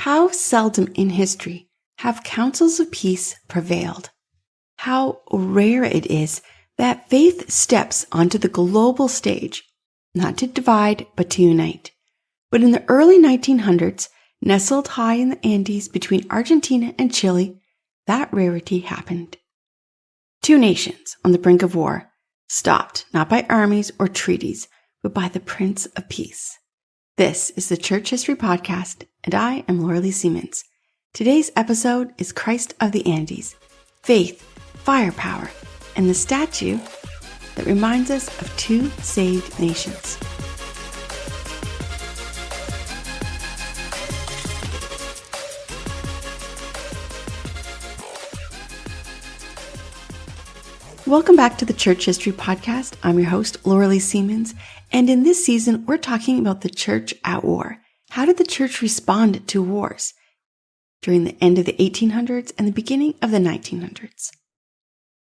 How seldom in history have councils of peace prevailed? How rare it is that faith steps onto the global stage, not to divide, but to unite. But in the early 1900s, nestled high in the Andes between Argentina and Chile, that rarity happened. Two nations on the brink of war, stopped not by armies or treaties, but by the Prince of Peace. This is the Church History Podcast, and I am Lorelee Siemens. Today's episode is Christ of the Andes, faith, firepower, and the statue that reminds us of two saved nations. Welcome back to the Church History Podcast. I'm your host, Lorelee Siemens, and in this season, we're talking about the church at war. How did the church respond to wars during the end of the 1800s and the beginning of the 1900s?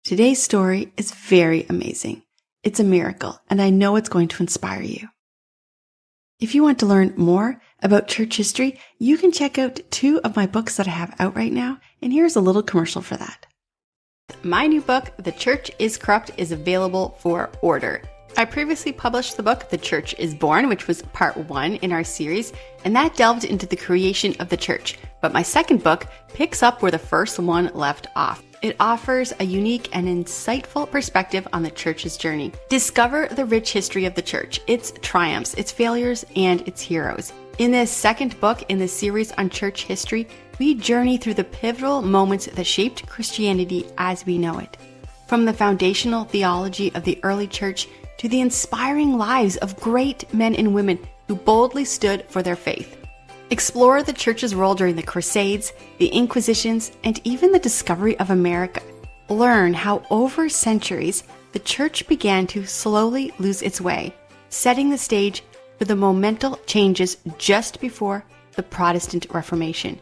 Today's story is very amazing. It's a miracle, and I know it's going to inspire you. If you want to learn more about church history, you can check out two of my books that I have out right now, and here's a little commercial for that. My new book, The Church is Corrupt, is available for order. I previously published the book, The Church is Born, which was part 1 in our series, and that delved into the creation of the church. But my second book picks up where the first one left off. It offers a unique and insightful perspective on the church's journey. Discover the rich history of the church, its triumphs, its failures, and its heroes. In this second book in the series on church history, we journey through the pivotal moments that shaped Christianity as we know it. From the foundational theology of the early church to the inspiring lives of great men and women who boldly stood for their faith. Explore the church's role during the Crusades, the Inquisitions, and even the discovery of America. Learn how over centuries the church began to slowly lose its way, setting the stage for the monumental changes just before the Protestant Reformation.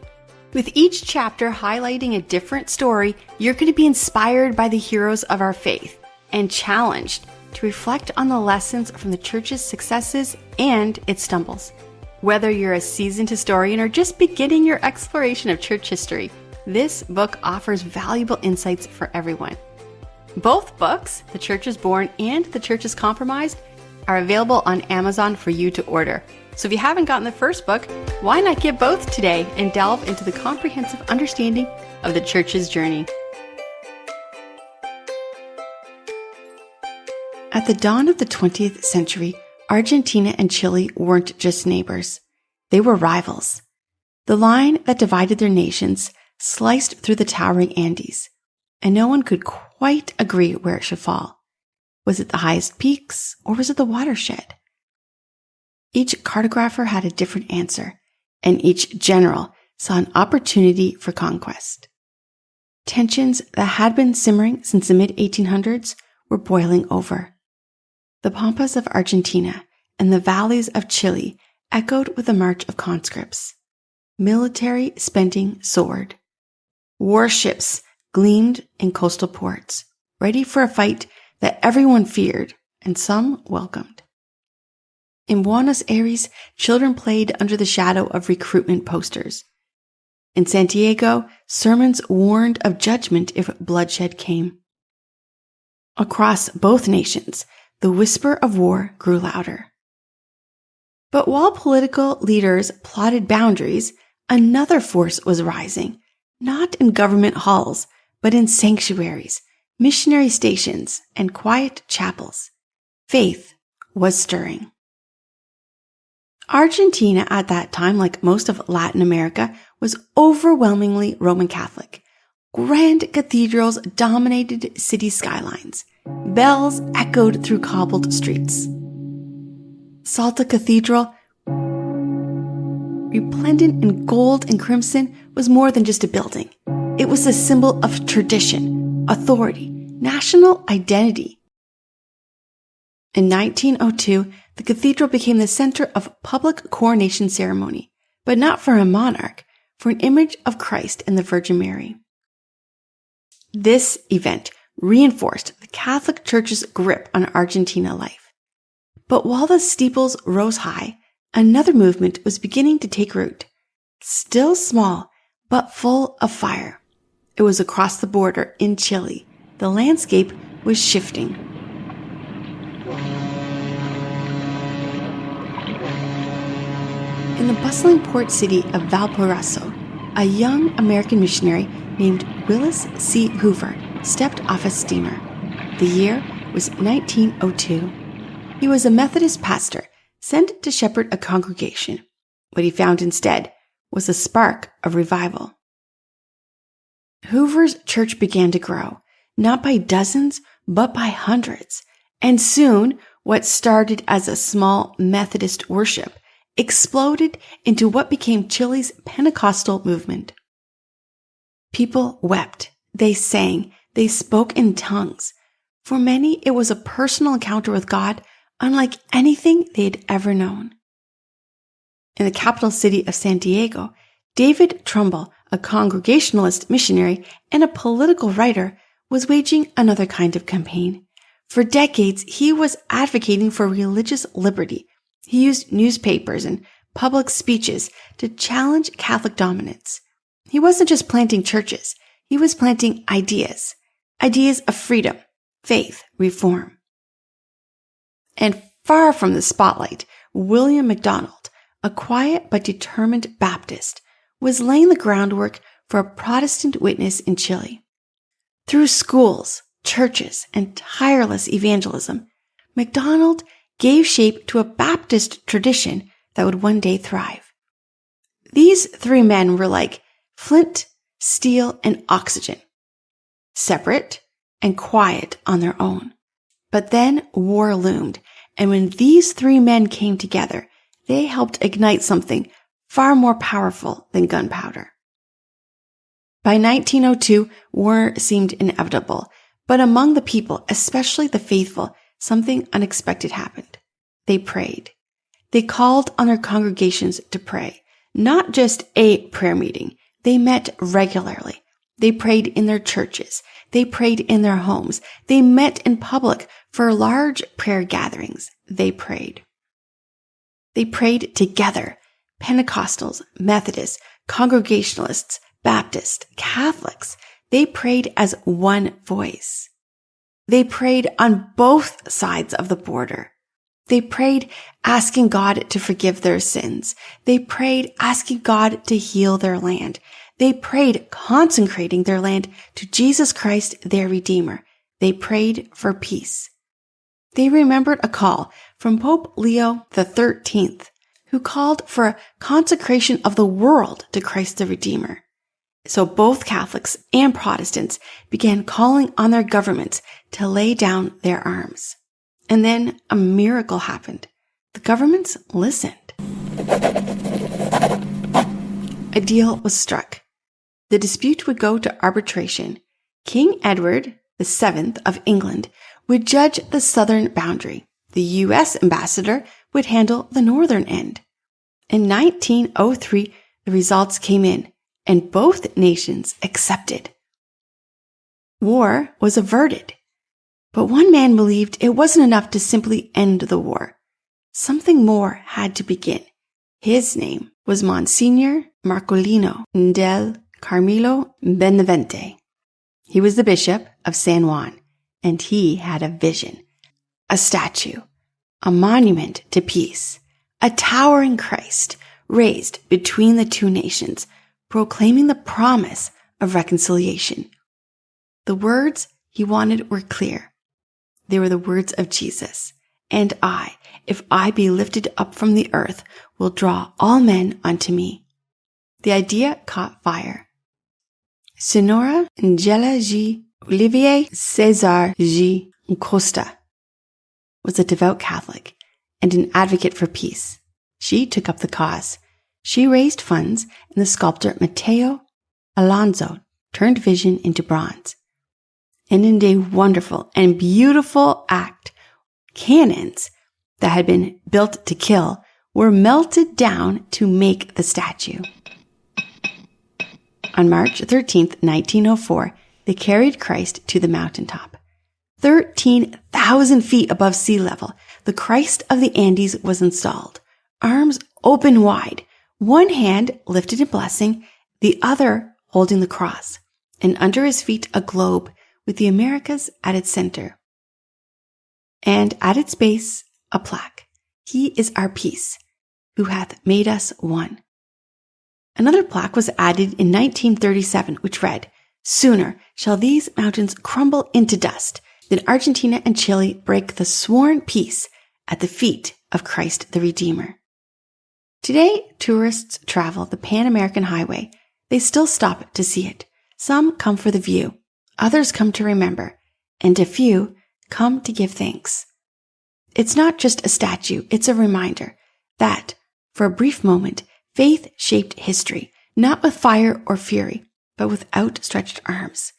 With each chapter highlighting a different story, you're going to be inspired by the heroes of our faith and challenged to reflect on the lessons from the church's successes and its stumbles. Whether you're a seasoned historian or just beginning your exploration of church history, this book offers valuable insights for everyone. Both books, The Church is Born and The Church is Compromised, are available on Amazon for you to order. So if you haven't gotten the first book, why not get both today and delve into the comprehensive understanding of the church's journey? At the dawn of the 20th century, Argentina and Chile weren't just neighbors. They were rivals. The line that divided their nations sliced through the towering Andes, and no one could quite agree where it should fall. Was it the highest peaks, or was it the watershed? Each cartographer had a different answer, and each general saw an opportunity for conquest. Tensions that had been simmering since the mid-1800s were boiling over. The pampas of Argentina and the valleys of Chile echoed with the march of conscripts. Military spending soared. Warships gleamed in coastal ports, ready for a fight that everyone feared and some welcomed. In Buenos Aires, children played under the shadow of recruitment posters. In Santiago, sermons warned of judgment if bloodshed came. Across both nations, the whisper of war grew louder. But while political leaders plotted boundaries, another force was rising, not in government halls, but in sanctuaries, missionary stations, and quiet chapels. Faith was stirring. Argentina at that time, like most of Latin America, was overwhelmingly Roman Catholic. Grand cathedrals dominated city skylines. Bells echoed through cobbled streets. Salta Cathedral, resplendent in gold and crimson, was more than just a building. It was a symbol of tradition, authority, national identity. In 1902, the cathedral became the center of public coronation ceremony, but not for a monarch, for an image of Christ and the Virgin Mary. This event reinforced the Catholic Church's grip on Argentina life. But while the steeples rose high, another movement was beginning to take root. still small, but full of fire. It was across the border in Chile. The landscape was shifting. In the bustling port city of Valparaiso, a young American missionary named Willis C. Hoover stepped off a steamer. The year was 1902. He was a Methodist pastor sent to shepherd a congregation. What he found instead was a spark of revival. Hoover's church began to grow, not by dozens, but by hundreds. And soon, what started as a small Methodist worship exploded into what became Chile's Pentecostal movement. People wept, they sang, they spoke in tongues. For many, it was a personal encounter with God unlike anything they had ever known. In the capital city of San Diego, David Trumbull, a Congregationalist missionary and a political writer, was waging another kind of campaign. For decades, he was advocating for religious liberty. He used newspapers and public speeches to challenge Catholic dominance. He wasn't just planting churches, he was planting ideas of freedom, faith, reform. And far from the spotlight, William MacDonald, a quiet but determined Baptist, was laying the groundwork for a Protestant witness in Chile. Through schools, churches, and tireless evangelism, MacDonald gave shape to a Baptist tradition that would one day thrive. These three men were like flint, steel, and oxygen, separate and quiet on their own. But then war loomed, and when these three men came together, they helped ignite something far more powerful than gunpowder. By 1902, war seemed inevitable, but among the people, especially the faithful, something unexpected happened. They prayed. They called on their congregations to pray, not just a prayer meeting. They met regularly. They prayed in their churches. They prayed in their homes. They met in public for large prayer gatherings. They prayed. They prayed together. Pentecostals, Methodists, Congregationalists, Baptists, Catholics. They prayed as one voice. They prayed on both sides of the border. They prayed asking God to forgive their sins. They prayed asking God to heal their land. They prayed consecrating their land to Jesus Christ, their Redeemer. They prayed for peace. They remembered a call from Pope Leo XIII, who called for a consecration of the world to Christ the Redeemer. So both Catholics and Protestants began calling on their governments to lay down their arms. And then a miracle happened. The governments listened. A deal was struck. The dispute would go to arbitration. King Edward VII of England would judge the southern boundary. The U.S. ambassador would handle the northern end. In 1903, the results came in, and both nations accepted. War was averted. But one man believed it wasn't enough to simply end the war. Something more had to begin. His name was Monsignor Marcolino del Carmelo Benavente. He was the bishop of San Juan, and he had a vision. A statue, a monument to peace, a towering Christ raised between the two nations, proclaiming the promise of reconciliation. The words he wanted were clear. They were the words of Jesus. And I, if I be lifted up from the earth, will draw all men unto me. The idea caught fire. Senora Angela G. Olivier Cesar G. Costa was a devout Catholic and an advocate for peace. She took up the cause. She raised funds, and the sculptor Mateo Alonso turned vision into bronze. And in a wonderful and beautiful act, cannons that had been built to kill were melted down to make the statue. On March 13th, 1904, they carried Christ to the mountaintop. 13,000 feet above sea level, the Christ of the Andes was installed, arms open wide, one hand lifted in blessing, the other holding the cross, and under his feet a globe with the Americas at its center. And at its base, a plaque. He is our peace, who hath made us one. Another plaque was added in 1937, which read, Sooner shall these mountains crumble into dust than Argentina and Chile break the sworn peace at the feet of Christ the Redeemer. Today, tourists travel the Pan-American Highway. They still stop to see it. Some come for the view, others come to remember, and a few come to give thanks. It's not just a statue, it's a reminder that, for a brief moment, faith shaped history, not with fire or fury, but with outstretched arms.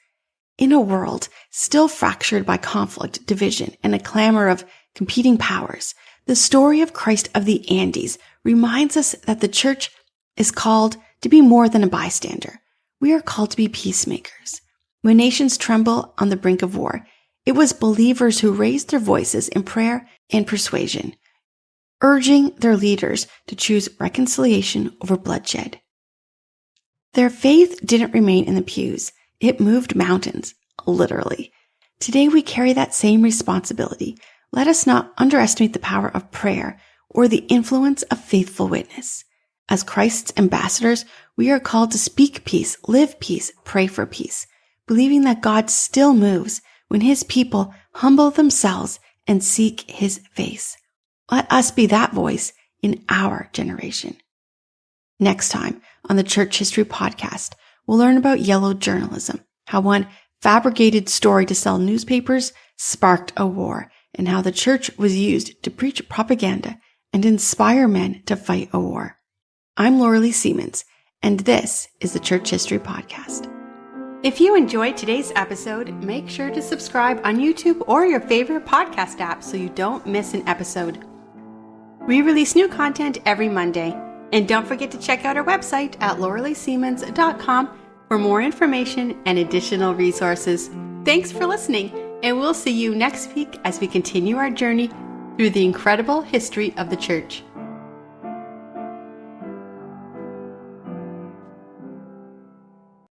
In a world still fractured by conflict, division, and a clamor of competing powers, the story of Christ of the Andes reminds us that the church is called to be more than a bystander. We are called to be peacemakers. When nations tremble on the brink of war, it was believers who raised their voices in prayer and persuasion, urging their leaders to choose reconciliation over bloodshed. Their faith didn't remain in the pews. It moved mountains, literally. Today we carry that same responsibility. Let us not underestimate the power of prayer or the influence of faithful witness. As Christ's ambassadors, we are called to speak peace, live peace, pray for peace, believing that God still moves when his people humble themselves and seek his face. Let us be that voice in our generation. Next time on the Church History Podcast, we'll learn about yellow journalism, how one fabricated story to sell newspapers sparked a war, and how the church was used to preach propaganda and inspire men to fight a war. I'm Lorelee Siemens, and this is the Church History Podcast. If you enjoyed today's episode, make sure to subscribe on YouTube or your favorite podcast app so you don't miss an episode. We release new content every Monday, and don't forget to check out our website at LoreleeSiemens.com for more information and additional resources. Thanks for listening, and we'll see you next week as we continue our journey through the incredible history of the church.